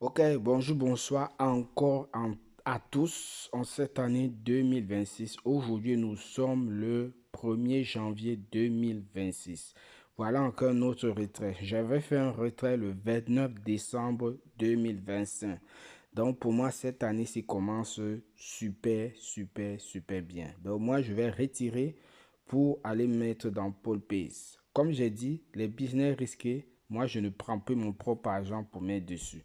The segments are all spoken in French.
Ok, bonjour, bonsoir à tous en cette année 2026. Aujourd'hui, nous sommes le 1er janvier 2026. Voilà encore notre retrait. J'avais fait un retrait le 29 décembre 2025. Donc pour moi, cette année, ça commence super bien. Donc moi, je vais retirer pour aller mettre dans Paul Pace. Comme j'ai dit, les business risqués, moi, je ne prends plus mon propre argent pour mettre dessus.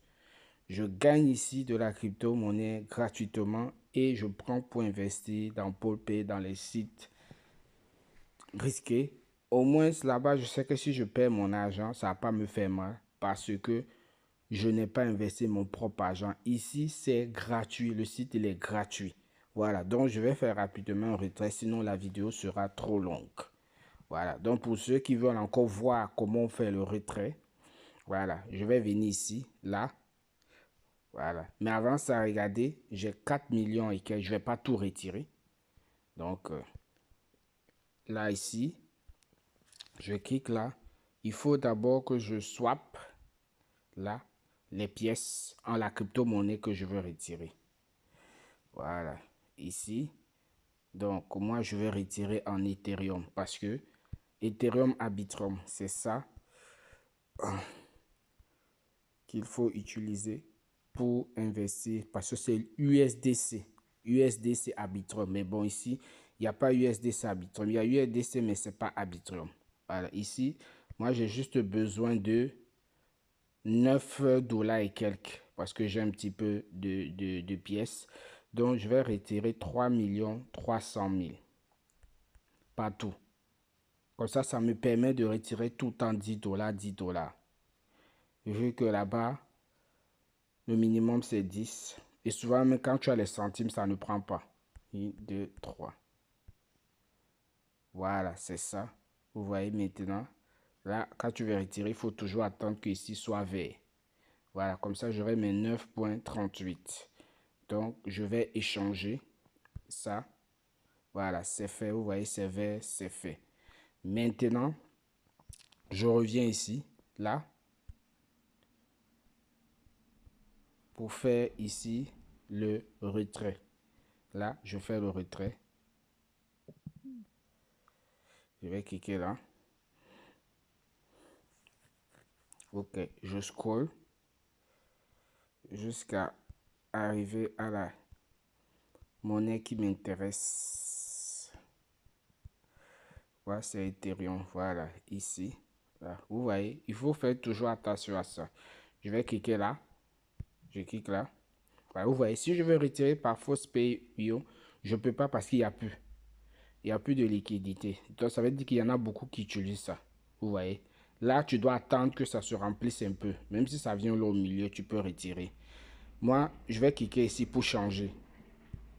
Je gagne ici de la crypto-monnaie gratuitement et je prends pour investir dans Polpay, dans les sites risqués. Au moins là-bas, je sais que si je perds mon argent, ça va pas me faire mal parce que je n'ai pas investi mon propre argent. Ici, c'est gratuit. Le site, il est gratuit. Voilà, donc je vais faire rapidement un retrait, sinon la vidéo sera trop longue. Voilà, donc pour ceux qui veulent encore voir comment on fait le retrait, voilà, je vais venir ici, là. Voilà. Mais avant ça, regardez, j'ai 4 millions et que je ne vais pas tout retirer. Donc, là, ici, je clique là. Il faut d'abord que je swap, là, les pièces en la crypto-monnaie que je veux retirer. Voilà. Ici. Donc, moi, je vais retirer en Ethereum parce que Ethereum Arbitrum, c'est ça qu'il faut utiliser pour investir parce que c'est USDC. USDC Arbitrum. Mais bon, ici, il n'y a pas USDC Arbitrum. Il y a USDC, mais ce n'est pas Arbitrum. Voilà, ici, moi, j'ai juste besoin de 9 dollars et quelques parce que j'ai un petit peu de pièces. Donc, je vais retirer 3 300 000. Pas tout. Comme ça me permet de retirer tout en 10 dollars, 10 dollars. Vu que là-bas, le minimum, c'est 10. Et souvent, même quand tu as les centimes, ça ne prend pas. 1, 2, 3. Voilà, c'est ça. Vous voyez maintenant. Là, quand tu veux retirer, il faut toujours attendre que ici soit vert. Voilà, comme ça, j'aurai mes 9,38. Donc, je vais échanger ça. Voilà, c'est fait. Vous voyez, c'est vert, c'est fait. Maintenant, je reviens ici, là, pour faire ici le retrait. Là, je fais le retrait. Je vais cliquer là. Ok, je scroll jusqu'à arriver à la monnaie qui m'intéresse. Voilà, c'est Ethereum. Voilà, ici. Là. Vous voyez, il faut faire toujours attention à ça. Je vais cliquer là. Je clique là. Voilà, vous voyez, si je veux retirer par FastPay.io, je ne peux pas parce qu'il n'y a plus. Il n'y a plus de liquidité. Donc, ça veut dire qu'il y en a beaucoup qui utilisent ça. Vous voyez. Là, tu dois attendre que ça se remplisse un peu. Même si ça vient là au milieu, tu peux retirer. Moi, je vais cliquer ici pour changer.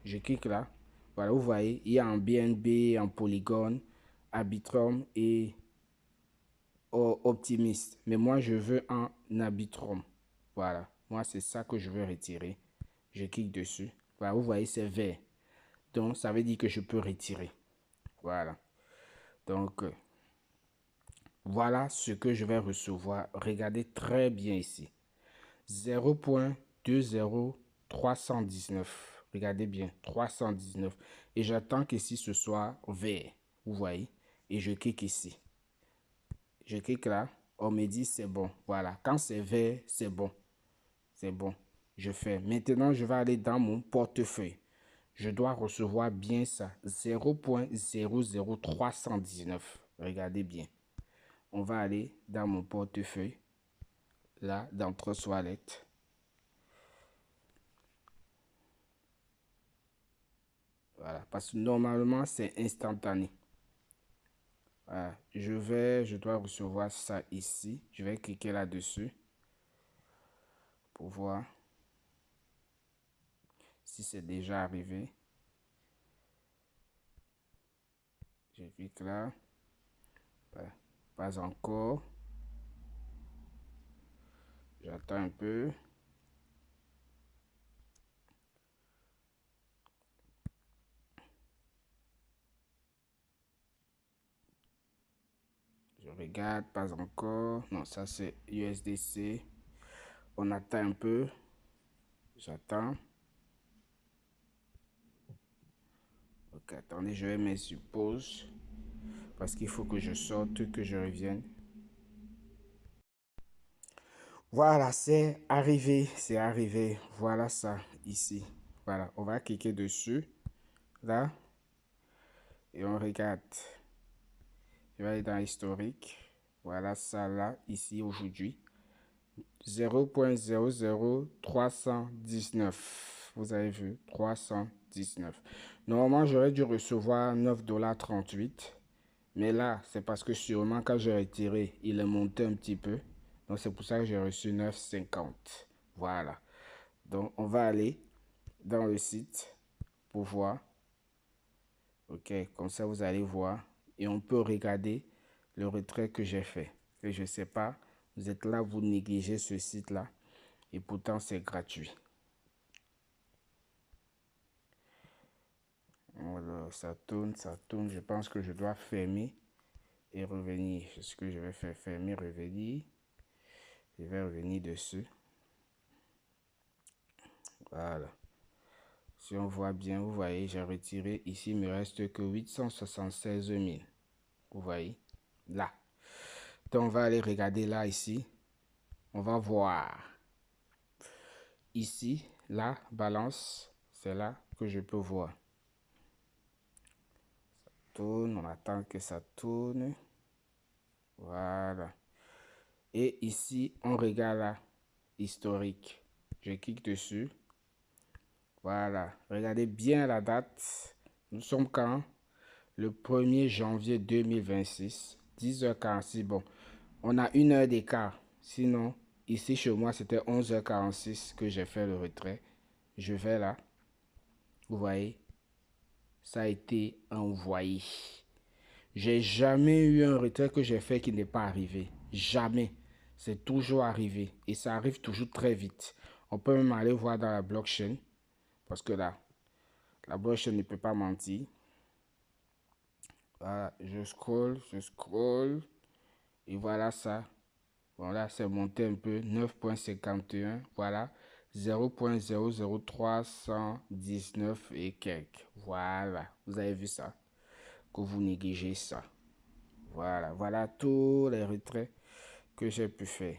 Je clique là. Voilà, vous voyez, il y a en BNB, en Polygon, Arbitrum et Optimist. Mais moi, je veux en Arbitrum. Voilà, moi, c'est ça que je veux retirer. Je clique dessus. Voilà, vous voyez, c'est vert. Donc, ça veut dire que je peux retirer. Voilà. Donc, voilà ce que je vais recevoir. Regardez très bien ici. 0,20319. Regardez bien, 319. Et j'attends qu'ici ce soit vert. Vous voyez. Et je clique ici. Je clique là. On me dit c'est bon. Voilà. Quand c'est vert, c'est bon. C'est bon. Je fais. Maintenant, je vais aller dans mon portefeuille. Je dois recevoir bien ça. 0,00319. Regardez bien. On va aller dans mon portefeuille. Là, dans Trust Wallet. Voilà, parce que normalement, c'est instantané. Voilà, je dois recevoir ça ici. Je vais cliquer là-dessus pour voir si c'est déjà arrivé. Je clique là. Voilà, pas encore. J'attends un peu. Je regarde, pas encore. Non, ça c'est USDC. On attend un peu. J'attends. Ok, attendez, je vais mettre sur pause. Parce qu'il faut que je sorte, que je revienne. Voilà, c'est arrivé. C'est arrivé. Voilà ça, ici. Voilà, on va cliquer dessus. Là. Et on regarde. Je vais aller dans historique. Voilà ça là, ici, aujourd'hui. 0.00319. Vous avez vu, 319. Normalement, j'aurais dû recevoir 9,38 $. Mais là, c'est parce que sûrement quand j'ai retiré, il est monté un petit peu. Donc, c'est pour ça que j'ai reçu 9,50. Voilà. Donc, on va aller dans le site pour voir. Ok, comme ça, vous allez voir. Et on peut regarder le retrait que j'ai fait. Et je ne sais pas, vous êtes là, vous négligez ce site-là. Et pourtant, c'est gratuit. Alors, ça tourne, ça tourne. Je pense que je dois fermer et revenir. C'est ce que je vais faire, fermer, revenir. Je vais revenir dessus. Voilà. Si on voit bien, vous voyez, j'ai retiré. Ici, il me reste que 876 000. Vous voyez, là. Donc, on va aller regarder là, ici. On va voir. Ici, là, balance. C'est là que je peux voir. Ça tourne, on attend que ça tourne. Voilà. Et ici, on regarde là, historique. Je clique dessus. Voilà. Regardez bien la date. Nous sommes quand? Le 1er janvier 2026. 10h46. Bon, on a 1 heure d'écart. Sinon, ici chez moi, c'était 11h46 que j'ai fait le retrait. Je vais là. Vous voyez, ça a été envoyé. J'ai jamais eu un retrait que j'ai fait qui n'est pas arrivé. Jamais. C'est toujours arrivé. Et ça arrive toujours très vite. On peut même aller voir dans la blockchain. Parce que là, la blockchain ne peut pas mentir. Voilà, je scroll. Et voilà ça. Bon, là, c'est monté un peu. 9.51. Voilà. 0.00319 et quelques. Voilà. Vous avez vu ça? Que vous négligez ça. Voilà. Voilà tous les retraits que j'ai pu faire.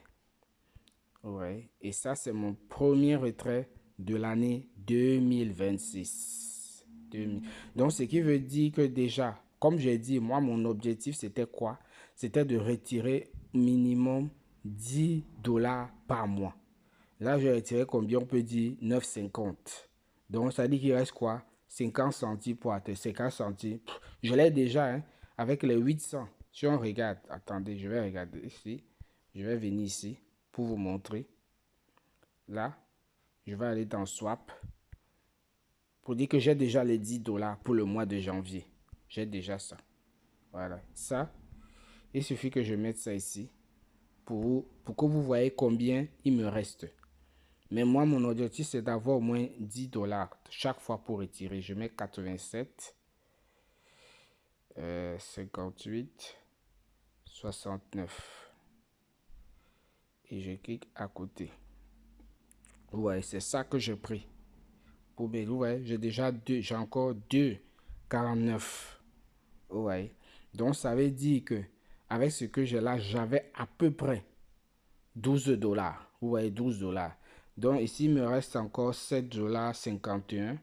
Ouais. Et ça, c'est mon premier retrait de l'année 2026. Donc, ce qui veut dire que déjà, comme j'ai dit, moi, mon objectif, c'était quoi? C'était de retirer minimum 10 $ par mois. Là, j'ai retiré combien? On peut dire 9,50. Donc, ça dit qu'il reste quoi? 50 centimes pour atteindre 50 centimes. Je l'ai déjà, hein, avec les 800. Si on regarde, attendez, je vais regarder ici. Je vais venir ici pour vous montrer. Là, je vais aller dans Swap. Pour dire que j'ai déjà les 10 $ pour le mois de janvier. J'ai déjà ça. Voilà. Ça, il suffit que je mette ça ici pour que vous voyez combien il me reste. Mais moi, mon objectif, c'est d'avoir au moins 10 $ chaque fois pour retirer. Je mets 87, 58, 69. Et je clique à côté. Ouais, c'est ça que j'ai pris. Pour mes, ouais, j'ai déjà deux, j'ai encore 2,49. Ouais. Donc, ça veut dire que avec ce que j'ai là, j'avais à peu près 12 $. Vous voyez, 12 $. Donc, ici, il me reste encore 7,51 $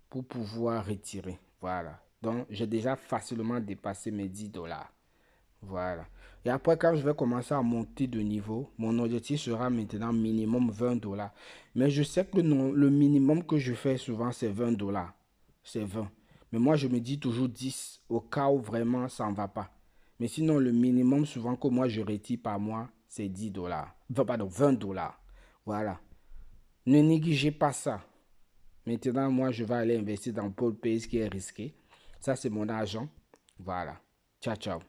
pour pouvoir retirer. Voilà. Donc, j'ai déjà facilement dépassé mes 10 $. Voilà. Et après, quand je vais commencer à monter de niveau, mon objectif sera maintenant minimum 20 $. Mais je sais que non, le minimum que je fais souvent, c'est 20 $. C'est 20. Mais moi, je me dis toujours 10 au cas où vraiment ça ne va pas. Mais sinon, le minimum souvent que moi je retire par mois, c'est 10 $. Enfin, pardon, 20 $. Voilà. Ne négligez pas ça. Maintenant, moi, je vais aller investir dans Paul Pays qui est risqué. Ça, c'est mon argent. Voilà. Ciao, ciao.